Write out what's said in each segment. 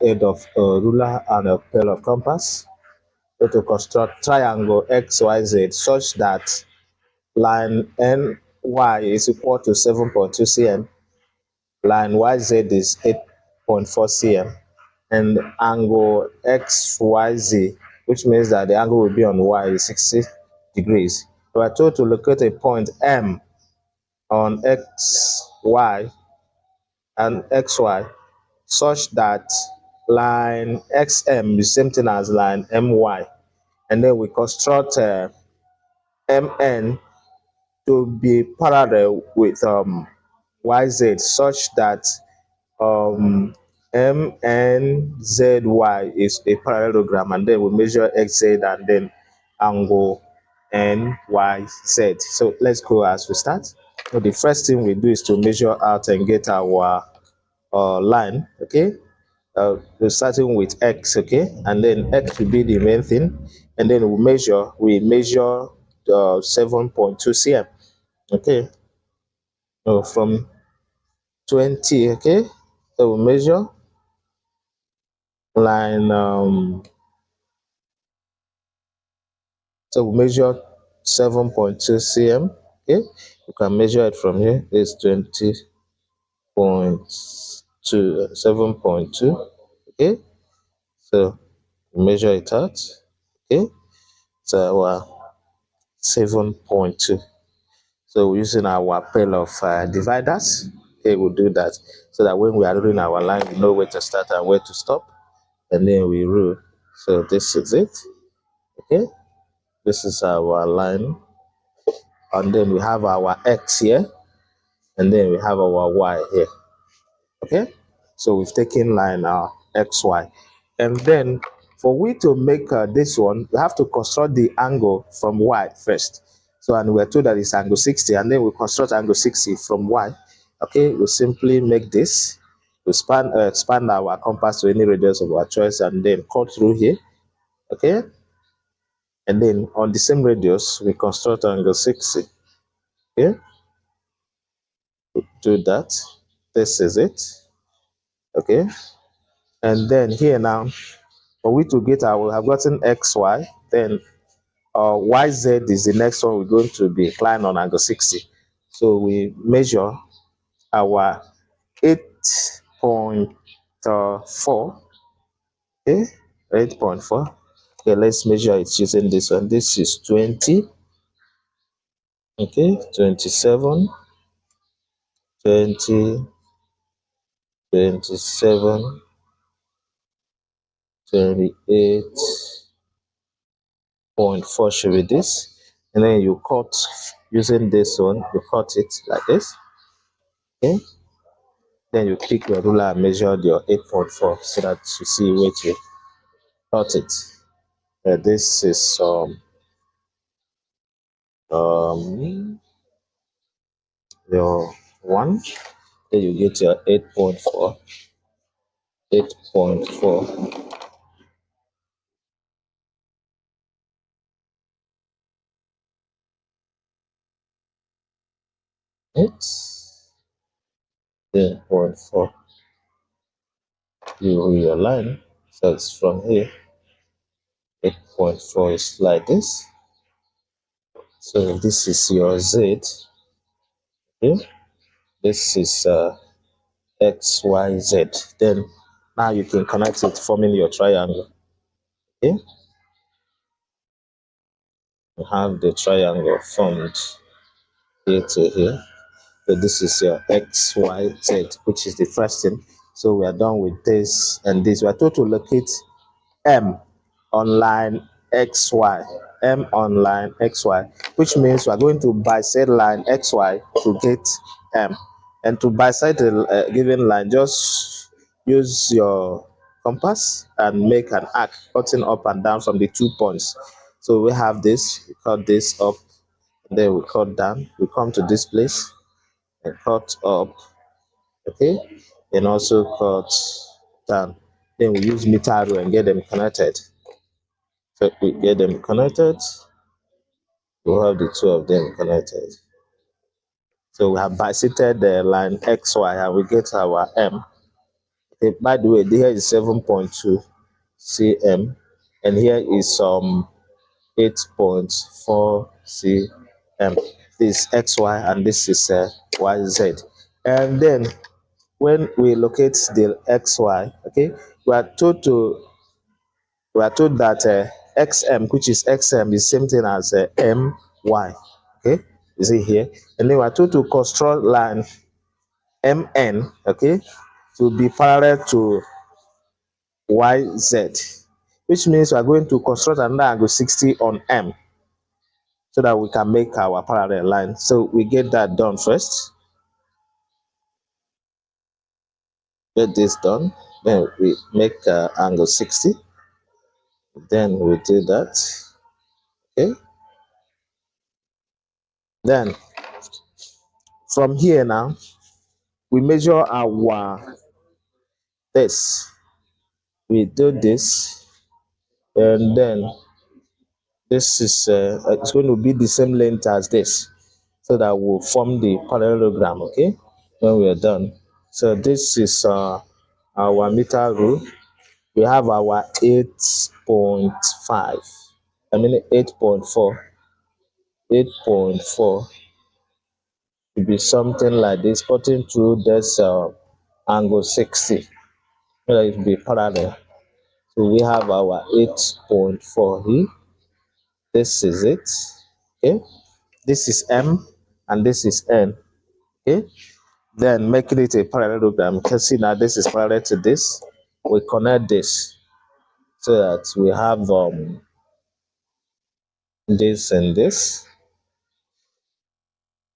aid of a ruler and a pair of compass, so to construct triangle XYZ such that line NY is equal to 7.2 cm, line YZ is 8.4 cm, and angle XYZ, which means that the angle will be on Y, is 60 degrees. We are told to locate a point M on XY and XY such that line XM is the same thing as line MY, and then we construct MN to be parallel with YZ such that MNZY is a parallelogram, and then we measure XZ and then angle NYZ. So let's go as we start. So the first thing we do is to measure out and get our line, okay? We're starting with X, okay? And then X will be the main thing, and then we measure 7.2 cm, okay? So from 20, okay? So we measure line so we measure 7.2 cm, okay? You can measure it from here. It's 20.2 7.2, okay? So we measure it out, okay? So our 7.2. So we're using our pair of dividers. Okay, we'll do that so that when we are rolling our line, we know where to start and where to stop, and then we roll. So this is it, okay? This is our line, and then we have our X here, and then we have our Y here, okay? So we've taken line XY, and then for we to make this one, we have to construct the angle from Y first. So, and we're told that it's angle 60, and then we construct angle 60 from Y. Okay, we simply make this, we expand our compass to any radius of our choice, and then cut through here, okay? And then on the same radius, we construct angle 60, okay? Do that. This is it, okay? And then here now, for we to get our, we have gotten XY, then YZ is the next one we're going to be inclined on angle 60. So we measure our 8.4, okay, 8.4. Okay, let's measure it using this one. This is 20, okay, 27, 20, 27, 28.4 should be this. And then you cut using this one, you cut it like this, okay? Then you pick your ruler and measure your 8.4 so that you see where to cut it. This is your one. Then you get your 8.4. 8.4. It's 8.4. You your line. So it's from here. 8.4 is like this. So this is your Z. Okay? This is XYZ. Then now you can connect it, forming your triangle. Okay? You have the triangle formed here to here. So this is your XYZ, which is the first thing. So we are done with this and this. We are told to locate M on line XY. M on line XY, which means we are going to bisect line XY to get M. And to bisect a given line, just use your compass and make an arc cutting up and down from the 2 points. So we have this, we cut this up, then we cut down, we come to this place and cut up, okay, and also cut down. Then we use meter rule and get them connected. So we get them connected, we'll have the two of them connected. So we have bisected the line XY and we get our M. Okay, by the way, here is 7.2 cm, and here is 8.4 cm. This is xy, and this is yz. And then when we locate the xy, okay, we are told to we are told that xm, which is xm, is same thing as my. Okay, you see here, and then we are told to construct line mn, okay, to be parallel to yz, which means we are going to construct another angle 60 on m so that we can make our parallel line. So we get that done first. Get this done. Then we make angle 60. Then we do that. Okay. Then from here now, we measure our this. We do this, and then this is it's going to be the same length as this, so that will form the parallelogram. Okay, when we are done. So this is our meter rule. We have our 8.5. I mean 8.4. 8.4 to be something like this, cutting through this angle 60. So it will be parallel. So we have our 8.4 here. This is it. Okay. This is M and this is N. Okay. Then making it a parallelogram. You can see now this is parallel to this. We connect this so that we have this and this.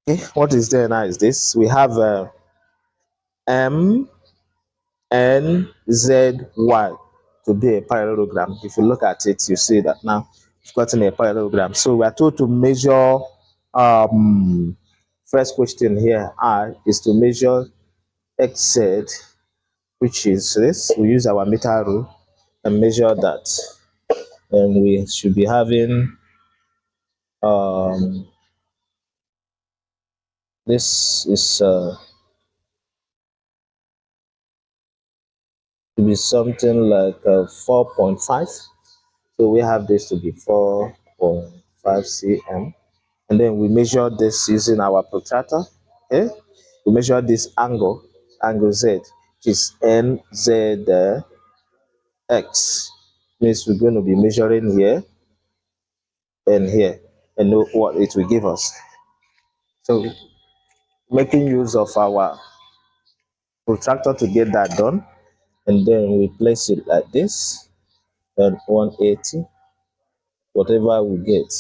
Okay. What is there now is this. We have M N Z Y to be a parallelogram. If you look at it, you see that now we've gotten a parallelogram. So we are told to measure. First question here is to measure xz, which is this. We use our meter rule and measure that, and we should be having this is to be something like 4.5. So we have this to be 4.5 cm. And then we measure this using our protractor. Okay, we measure this angle z, which is nzx. Means we're going to be measuring here and here and know what it will give us. So making use of our protractor to get that done, and then we place it like this, and 180, whatever we get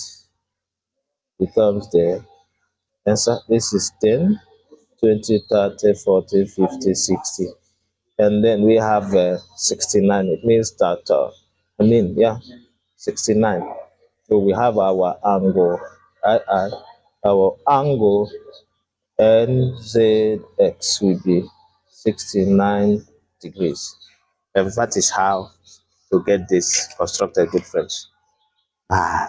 becomes the answer. This is 10, 20, 30, 40, 50, 60. And then we have 69. It means that, 69. So we have our angle, our angle NZX will be 69 degrees. And that is how to get this constructed difference. Bye.